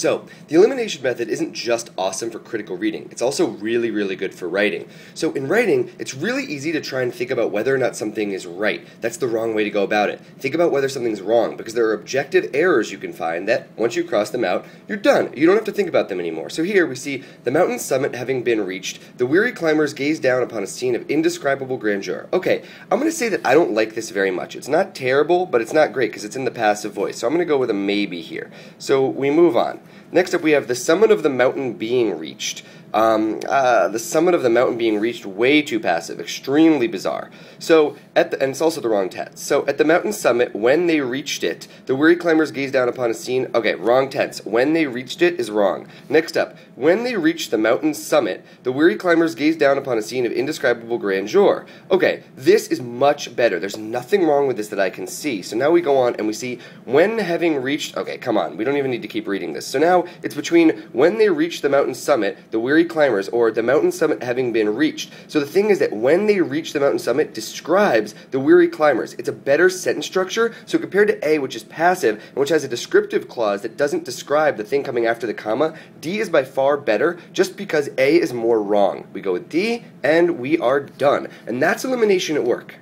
So, the elimination method isn't just awesome for critical reading, it's also really, really good for writing. So in writing, it's really easy to try and think about whether or not something is right. That's the wrong way to go about it. Think about whether something's wrong, because there are objective errors you can find that, once you cross them out, you're done. You don't have to think about them anymore. So here we see the mountain summit having been reached, the weary climbers gaze down upon a scene of indescribable grandeur. Okay, I'm going to say that I don't like this very much. It's not terrible, but it's not great because it's in the passive voice. So I'm going to go with a maybe here. So we move on. Next up we have the summit of the mountain being reached. The summit of the mountain being reached, way too passive, extremely bizarre. So, and it's also the wrong tense. So, at the mountain summit, when they reached it, the weary climbers gazed down upon a scene. Okay, wrong tense. When they reached it is wrong. Next up, when they reached the mountain summit, the weary climbers gazed down upon a scene of indescribable grandeur. Okay, this is much better. There's nothing wrong with this that I can see. So now we go on and we see when having reached. Okay, come on. We don't even need to keep reading this. So now it's between when they reached the mountain summit, the weary climbers, or the mountain summit having been reached. So the thing is that when they reach the mountain summit describes the weary climbers. It's a better sentence structure, so compared to A, which is passive, and which has a descriptive clause that doesn't describe the thing coming after the comma, D is by far better, just because A is more wrong. We go with D, and we are done. And that's elimination at work.